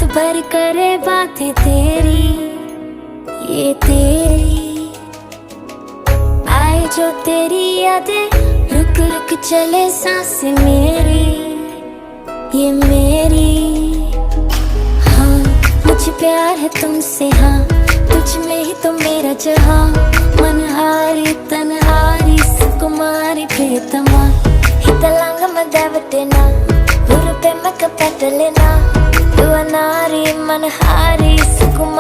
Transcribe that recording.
भर करे बातें तेरी, ये तेरी। आए जो तेरी यादें, रुक रुक चले सांसें मेरी, ये मेरी। हाँ मुझे प्यार है तुमसे, हाँ तुझ में ही तो मेरा जहाँ। मनहारी तनहारी सुकुमारी प्रियतमा, हितलांग मदावटेना हुरुपे मक पटलेना। युवा नारी मनहारी सुकुमारी